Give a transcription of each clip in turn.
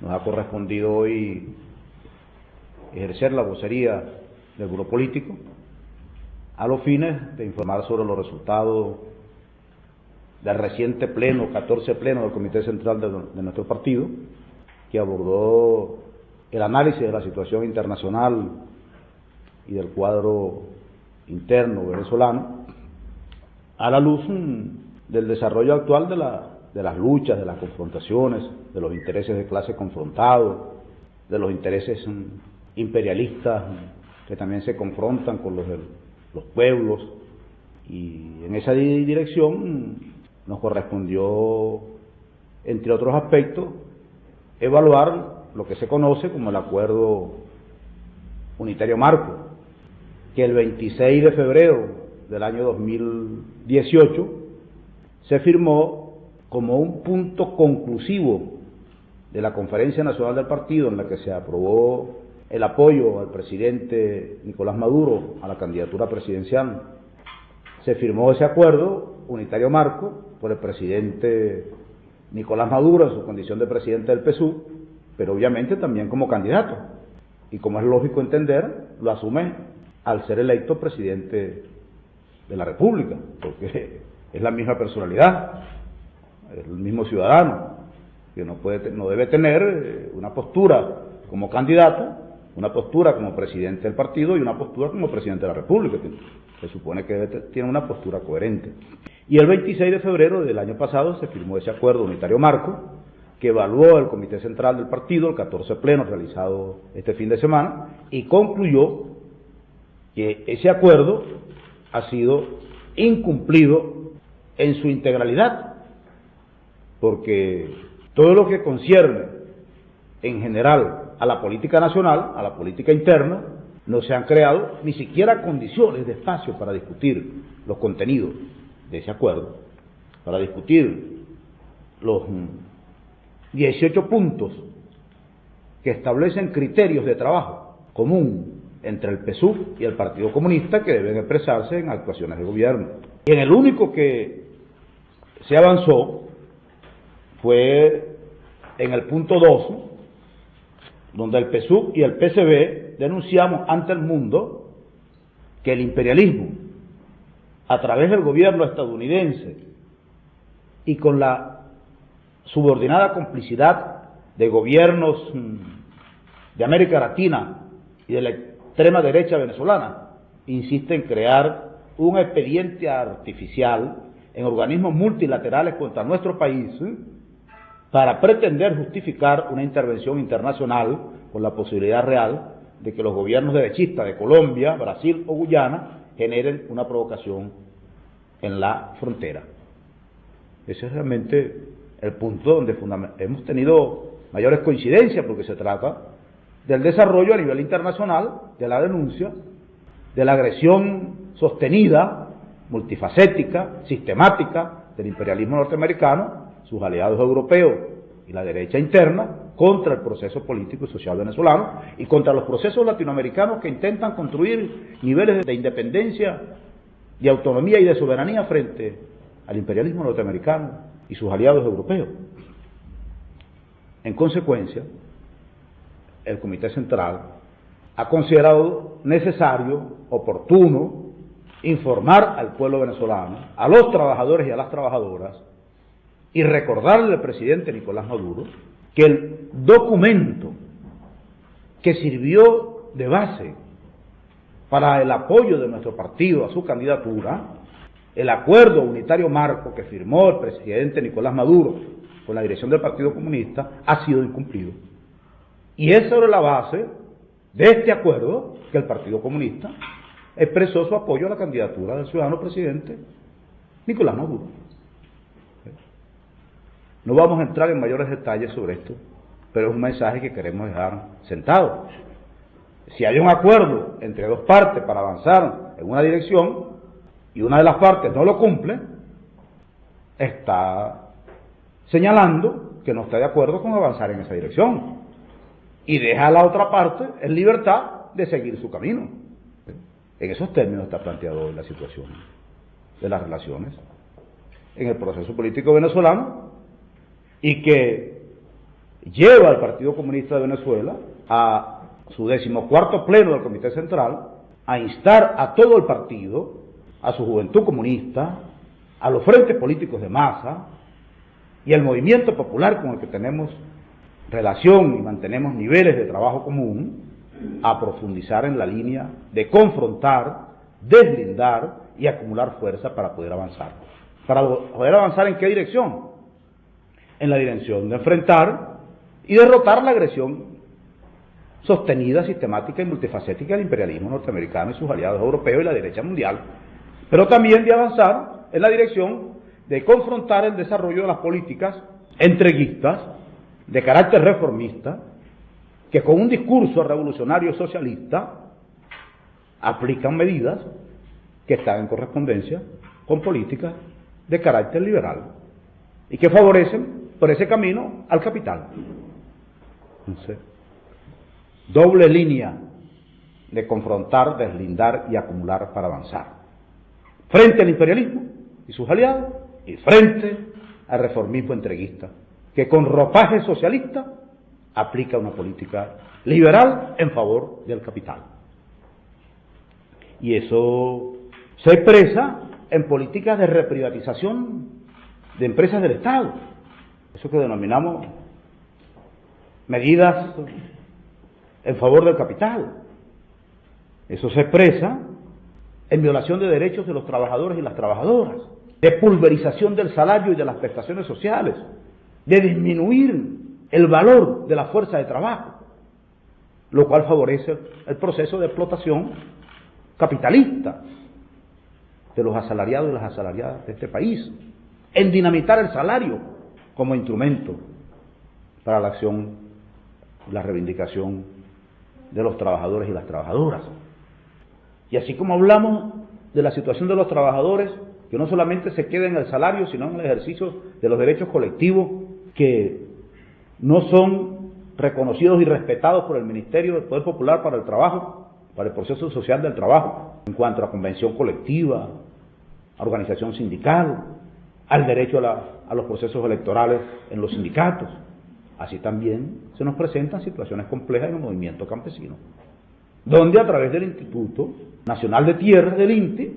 Nos ha correspondido hoy ejercer la vocería del Buró Político a los fines de informar sobre los resultados del reciente pleno, 14 pleno del Comité Central de nuestro partido, que abordó el análisis de la situación internacional y del cuadro interno venezolano a la luz del desarrollo actual de las luchas, de las confrontaciones, de los intereses de clase confrontados, de los intereses imperialistas que también se confrontan con los de los pueblos, y en esa dirección nos correspondió, entre otros aspectos, evaluar lo que se conoce como el Acuerdo Unitario Marco, que el 26 de febrero del año 2018 se firmó como un punto conclusivo de la Conferencia Nacional del Partido, en la que se aprobó el apoyo al presidente Nicolás Maduro a la candidatura presidencial. Se firmó ese acuerdo unitario marco por el presidente Nicolás Maduro en su condición de presidente del PSUV, pero obviamente también como candidato. Y como es lógico entender, lo asume al ser electo presidente de la República, porque es la misma personalidad, el mismo ciudadano, que no debe tener una postura como candidato, una postura como presidente del partido y una postura como presidente de la República. Se supone que tiene una postura coherente. Y el 26 de febrero del año pasado se firmó ese acuerdo unitario marco que evaluó el Comité Central del partido, el 14 pleno realizado este fin de semana, y concluyó que ese acuerdo ha sido incumplido en su integralidad, porque todo lo que concierne en general a la política nacional, a la política interna, no se han creado ni siquiera condiciones de espacio para discutir los contenidos de ese acuerdo, para discutir los 18 puntos que establecen criterios de trabajo común entre el PSUV y el Partido Comunista que deben expresarse en actuaciones de gobierno. Y en el único que se avanzó fue en el punto 2, donde el PSUV y el PCB denunciamos ante el mundo que el imperialismo, a través del gobierno estadounidense y con la subordinada complicidad de gobiernos de América Latina y de la extrema derecha venezolana, insiste en crear un expediente artificial en organismos multilaterales contra nuestro país, para pretender justificar una intervención internacional con la posibilidad real de que los gobiernos derechistas de Colombia, Brasil o Guyana generen una provocación en la frontera. Ese es realmente el punto donde hemos tenido mayores coincidencias, porque se trata del desarrollo a nivel internacional de la denuncia de la agresión sostenida, multifacética, sistemática del imperialismo norteamericano, sus aliados europeos y la derecha interna, contra el proceso político y social venezolano y contra los procesos latinoamericanos que intentan construir niveles de independencia, de autonomía y de soberanía frente al imperialismo norteamericano y sus aliados europeos. En consecuencia, el Comité Central ha considerado necesario, oportuno, informar al pueblo venezolano, a los trabajadores y a las trabajadoras, y recordarle al presidente Nicolás Maduro que el documento que sirvió de base para el apoyo de nuestro partido a su candidatura, el acuerdo unitario marco que firmó el presidente Nicolás Maduro con la dirección del Partido Comunista, ha sido incumplido. Y es sobre la base de este acuerdo que el Partido Comunista expresó su apoyo a la candidatura del ciudadano presidente Nicolás Maduro. No vamos a entrar en mayores detalles sobre esto, pero es un mensaje que queremos dejar sentado. Si hay un acuerdo entre dos partes para avanzar en una dirección y una de las partes no lo cumple, está señalando que no está de acuerdo con avanzar en esa dirección y deja a la otra parte en libertad de seguir su camino. En esos términos está planteado la situación de las relaciones en el proceso político venezolano, y que lleva al Partido Comunista de Venezuela a su 14º pleno del Comité Central a instar a todo el partido, a su juventud comunista, a los frentes políticos de masa y al movimiento popular con el que tenemos relación y mantenemos niveles de trabajo común, a profundizar en la línea de confrontar, deslindar y acumular fuerza para poder avanzar. ¿Para poder avanzar en qué dirección? En la dirección de enfrentar y derrotar la agresión sostenida, sistemática y multifacética del imperialismo norteamericano y sus aliados europeos y la derecha mundial, pero también de avanzar en la dirección de confrontar el desarrollo de las políticas entreguistas de carácter reformista que con un discurso revolucionario socialista aplican medidas que están en correspondencia con políticas de carácter liberal y que favorecen por ese camino al capital. Entonces, doble línea de confrontar, deslindar y acumular para avanzar. Frente al imperialismo y sus aliados y frente al reformismo entreguista, que con ropaje socialista aplica una política liberal en favor del capital. Y eso se expresa en políticas de reprivatización de empresas del Estado, eso que denominamos medidas en favor del capital. Eso se expresa en violación de derechos de los trabajadores y las trabajadoras, de pulverización del salario y de las prestaciones sociales, de disminuir el valor de la fuerza de trabajo, lo cual favorece el proceso de explotación capitalista de los asalariados y las asalariadas de este país, en dinamitar el salario como instrumento para la acción y la reivindicación de los trabajadores y las trabajadoras. Y así como hablamos de la situación de los trabajadores, que no solamente se queda en el salario, sino en el ejercicio de los derechos colectivos que no son reconocidos y respetados por el Ministerio del Poder Popular para el trabajo, para el proceso social del trabajo, en cuanto a convención colectiva, a organización sindical, al derecho a los procesos electorales en los sindicatos. Así también se nos presentan situaciones complejas en el movimiento campesino, donde a través del Instituto Nacional de Tierras, del INTI,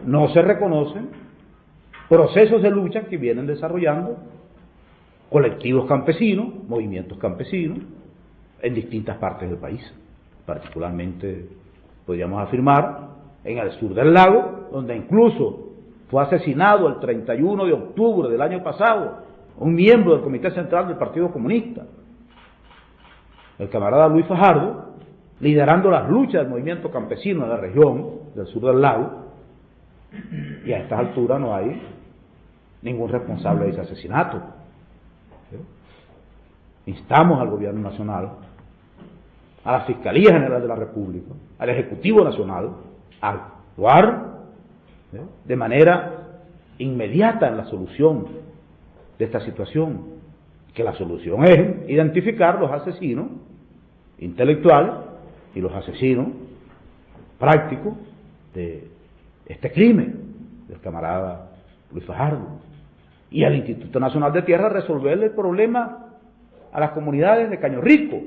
no se reconocen procesos de lucha que vienen desarrollando colectivos campesinos, movimientos campesinos, en distintas partes del país. Particularmente, podríamos afirmar, en el sur del lago, donde incluso fue asesinado el 31 de octubre del año pasado un miembro del Comité Central del Partido Comunista, el camarada Luis Fajardo, liderando las luchas del movimiento campesino de la región del sur del lago, y a estas alturas no hay ningún responsable de ese asesinato. Instamos al Gobierno Nacional, a la Fiscalía General de la República, al Ejecutivo Nacional, a actuar de manera inmediata en la solución de esta situación, que la solución es identificar los asesinos intelectuales y los asesinos prácticos de este crimen del camarada Luis Fajardo, y al Instituto Nacional de Tierra resolver el problema a las comunidades de Caño Rico,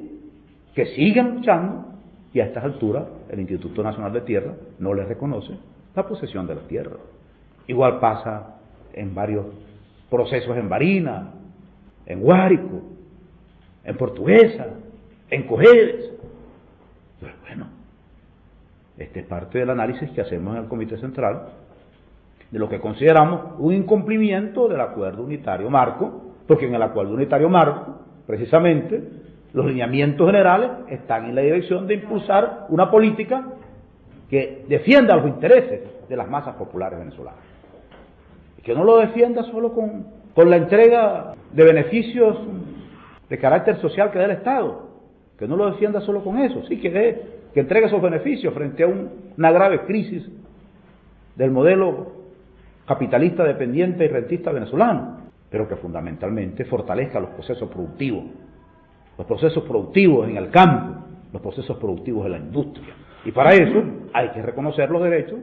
que siguen luchando, y a estas alturas el Instituto Nacional de Tierra no les reconoce la posesión de las tierras. Igual pasa en varios procesos en Barinas, en Guárico, en Portuguesa, en Cojedes. Pero bueno, este es parte del análisis que hacemos en el Comité Central de lo que consideramos un incumplimiento del Acuerdo Unitario Marco, porque en el Acuerdo Unitario Marco, precisamente, los lineamientos generales están en la dirección de impulsar una política que defienda los intereses de las masas populares venezolanas. Y que no lo defienda solo con la entrega de beneficios de carácter social que da el Estado, que no lo defienda solo con eso, sí, que entregue esos beneficios frente a una grave crisis del modelo capitalista dependiente y rentista venezolano, pero que fundamentalmente fortalezca los procesos productivos en el campo, los procesos productivos en la industria. Y para eso hay que reconocer los derechos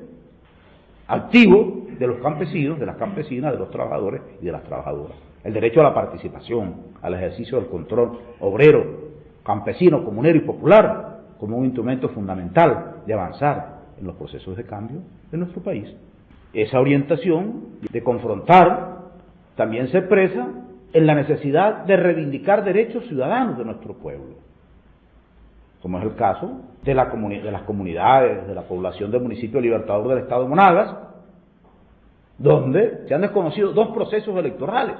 activos de los campesinos, de las campesinas, de los trabajadores y de las trabajadoras. El derecho a la participación, al ejercicio del control obrero, campesino, comunero y popular, como un instrumento fundamental de avanzar en los procesos de cambio de nuestro país. Esa orientación de confrontar también se expresa en la necesidad de reivindicar derechos ciudadanos de nuestro pueblo, como es el caso de las comunidades, de la población del municipio Libertador del Estado de Monagas, donde se han desconocido dos procesos electorales.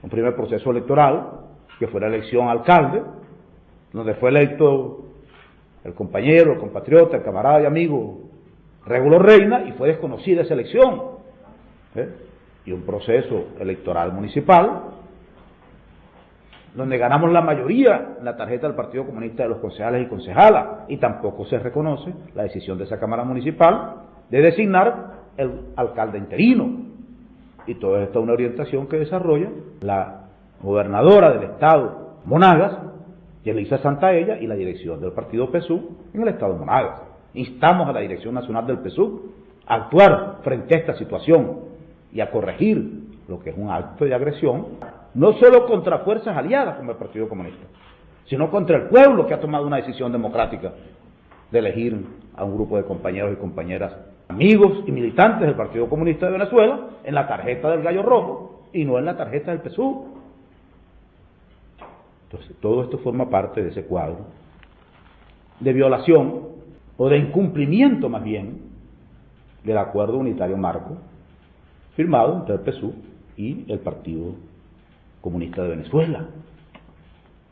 Un primer proceso electoral, que fue la elección a alcalde, donde fue electo el compañero, el compatriota, el camarada y amigo Regulo Reina, y fue desconocida esa elección. Y un proceso electoral municipal, donde ganamos la mayoría en la tarjeta del Partido Comunista de los concejales y concejalas, y tampoco se reconoce la decisión de esa Cámara Municipal de designar el alcalde interino. Y toda esta es una orientación que desarrolla la gobernadora del estado Monagas, Yelisa Santaella, y la dirección del partido PSUV en el estado de Monagas. Instamos a la Dirección Nacional del PSUV a actuar frente a esta situación y a corregir lo que es un acto de agresión, no solo contra fuerzas aliadas como el Partido Comunista, sino contra el pueblo que ha tomado una decisión democrática de elegir a un grupo de compañeros y compañeras, amigos y militantes del Partido Comunista de Venezuela, en la tarjeta del Gallo Rojo y no en la tarjeta del PSUV. Entonces, todo esto forma parte de ese cuadro de violación o de incumplimiento, más bien, del acuerdo unitario marco firmado entre el PSUV y el Partido Comunista de Venezuela.